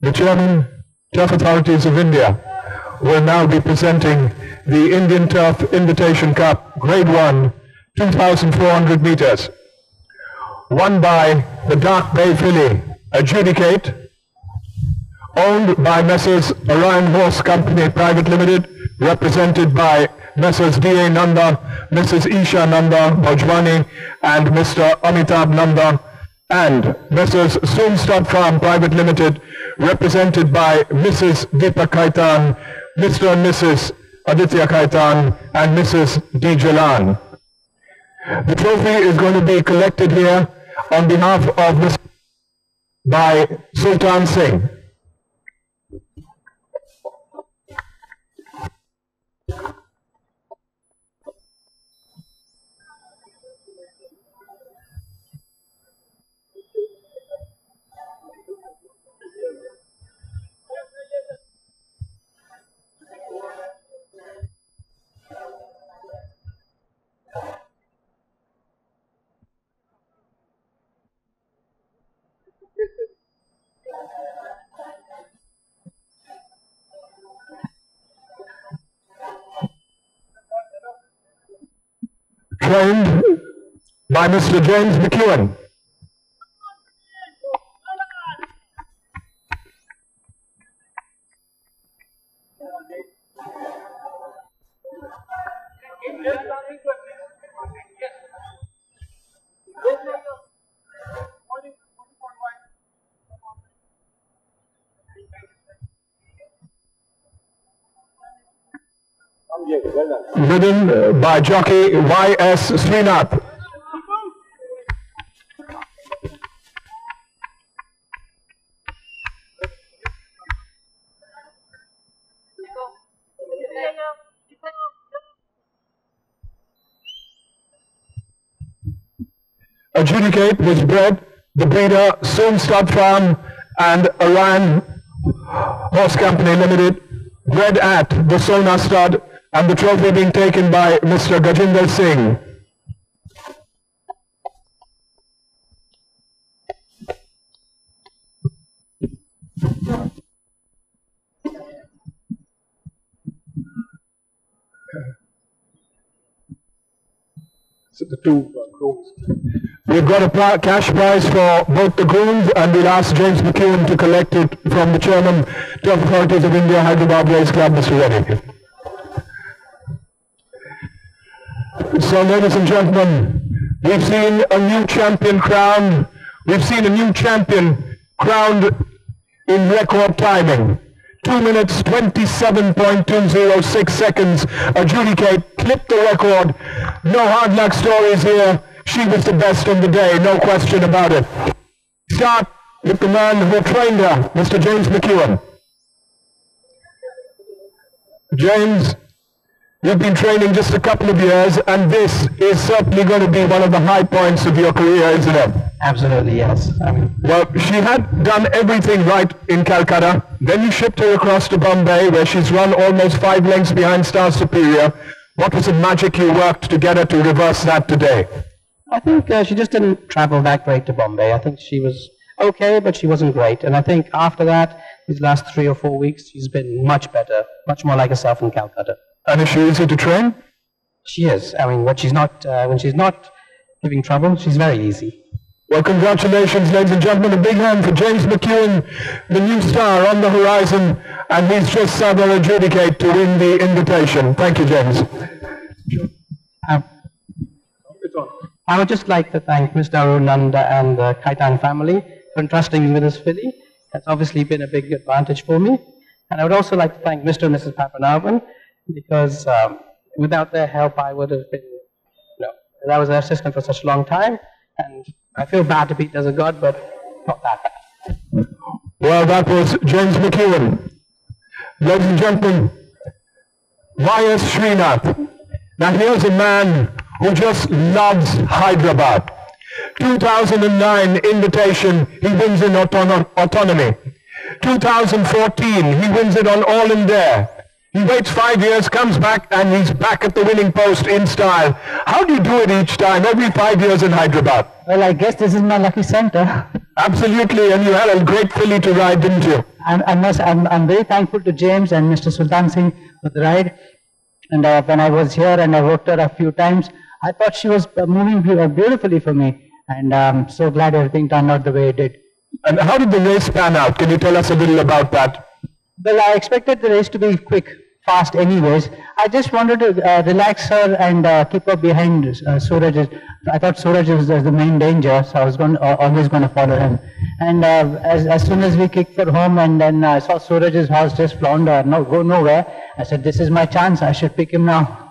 The Chairman, Turf Authorities of India, will now be presenting the Indian Turf Invitation Cup Grade 1, 2,400 meters. Won by the Dark Bay filly, Adjudicate, owned by Messrs. Orion Horse Company Private Limited, represented by Messrs. D. A. Nanda, Mrs. Isha Nanda Bhojwani, and Mr. Amitabh Nanda, and Messrs. Soomstad Farm Private Limited, represented by Mrs. Deepa Khaitan, Mr. and Mrs. Aditya Khaitan, and Mrs. D. Jalan. The trophy is going to be collected here on behalf of Mr. by Sultan Singh. Trained by Mr. J E Mckeown. Ridden by jockey S Srinath. Adjudicate was bred the breeder Soomstad Farm and Orion Horse Company Limited, bred at the Sona Stud, and the trophy being taken by Mr. Gajinder Singh. So the two grooms. We've got a cash prize for both the grooms, and we'll ask J E Mckeown to collect it from the Chairman, Turf Authorities of India, Hyderabad Race Club, Mr. Reddy. So, ladies and gentlemen, we've seen a new champion crowned. We've seen a new champion crowned in record timing. 2 minutes, 27.206 seconds. Adjudicate clipped the record. No hard luck stories here. She was the best on the day, no question about it. Start with the man who trained her, Mr. J E Mckeown. James, you've been training just a couple of years, and this is certainly going to be one of the high points of your career, isn't it? Absolutely, yes. Well, she had done everything right in Calcutta. Then you shipped her across to Bombay, where she's run almost 5 lengths behind Star Superior. What was the magic you worked to get her to reverse that today? I think she just didn't travel that great to Bombay. I think she was okay, but she wasn't great. And I think after that, these last 3 or 4 weeks, she's been much better, much more like herself in Calcutta. And is she easy to train? She is. I mean, when she's not giving trouble, she's very easy. Well, congratulations, ladies and gentlemen. A big hand for J E Mckeown, the new star on the horizon, and he's just sub Adjudicate to win the invitation. Thank you, James. I would just like to thank Mr. Arun Nanda and the Khaitan family for entrusting me with this filly. That's obviously been a big advantage for me. And I would also like to thank Mr. and Mrs. Papanavan, because without their help, I would have been, I was their assistant for such a long time, and I feel bad to beat as a god, but not that bad. Well, that was J E Mckeown. Ladies and gentlemen, S Srinath. Now here's a man who just loves Hyderabad. 2009 invitation, he wins in autonomy. 2014, he wins it on All in There. He waits 5 years, comes back, and he's back at the winning post in style. How do you do it each time, every 5 years in Hyderabad? Well, I guess this is my lucky center. Absolutely, and you had a great filly to ride, didn't you? I'm very thankful to James and Mr. Sultan Singh for the ride. And when I was here and I worked her a few times, I thought she was moving beautifully for me. And I'm so glad everything turned out the way it did. And how did the race pan out? Can you tell us a little about that? Well, I expected the race to be quick, fast anyways. I just wanted to relax her and keep her behind Suraj. I thought Suraj was the main danger, so I was always going to follow him. And as soon as we kicked for home, and then I saw Suraj's horse just flounder, go nowhere, I said, this is my chance, I should pick him now.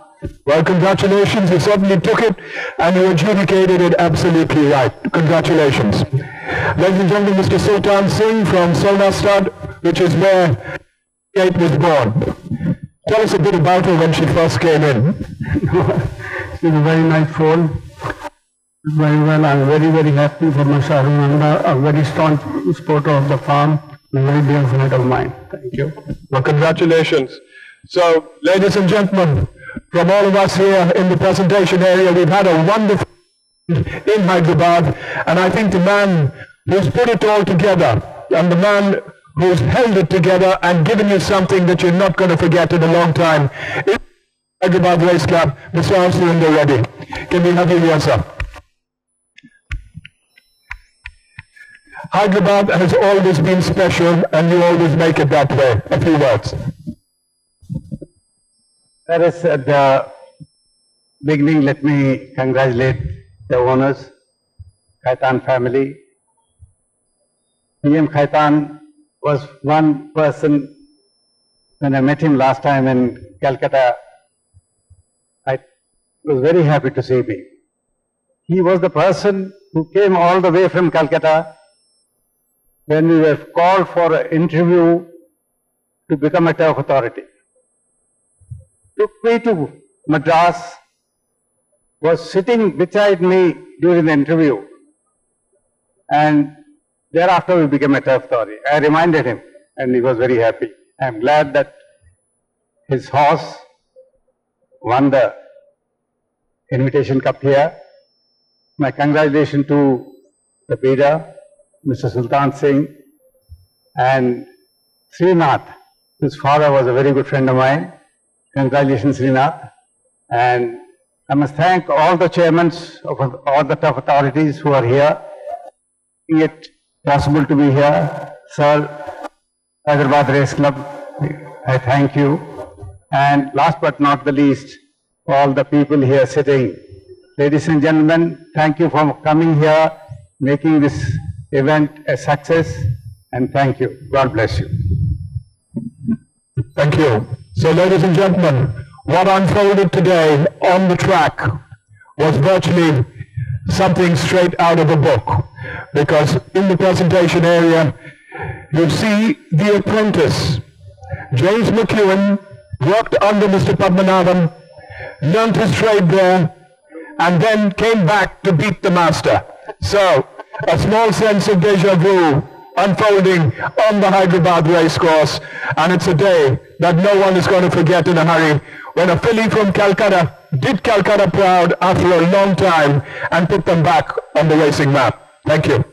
Well, congratulations, you certainly took it, and you adjudicated it absolutely right. Congratulations. Ladies and gentlemen, Mr. Sultan Singh from S Srinath, which is where Kate was born. Tell us a bit about her when she first came in. She's a very nice foal. Very well. I'm very, very happy for my Shahrunanda, a very staunch supporter of the farm, a very dear friend of mine. Thank you. Well, congratulations. So, ladies and gentlemen, from all of us here in the presentation area, we've had a wonderful in Hyderabad, and I think the man who's put it all together, and the man who's held it together and given you something that you're not going to forget in a long time, is Hyderabad Race Club, Mr. S Srinath Reddy. Can we have you here, sir? Hyderabad has always been special, and you always make it that way. A few words. That is at the beginning, let me congratulate the owners, Khaitan family. J E Mckeown was one person, when I met him last time in Calcutta, I was very happy to see me. He was the person who came all the way from Calcutta when we were called for an interview to become a turf authority. Took me to Madras, was sitting beside me during the interview, and thereafter we became a turf authority. I reminded him, and he was very happy. I am glad that his horse won the Invitation Cup here. My congratulations to the breeder, Mr. Sultan Singh, and Srinath, whose father was a very good friend of mine. Congratulations, Srinath. And I must thank all the chairmen of all the turf authorities who are here, making it possible to be here. Sir, Hyderabad Race Club, I thank you. And last but not the least, all the people here sitting. Ladies and gentlemen, thank you for coming here, making this event a success, and thank you. God bless you. Thank you. So, ladies and gentlemen, what unfolded today on the track was virtually something straight out of a book, because in the presentation area, you see the apprentice, J E Mckeown, worked under Mr. Padmanabhan, learned his trade there, and then came back to beat the master. So, a small sense of deja vu unfolding on the Hyderabad race course, and it's a day that no one is going to forget in a hurry, when a filly from Calcutta did Calcutta proud after a long time and put them back on the racing map. Thank you.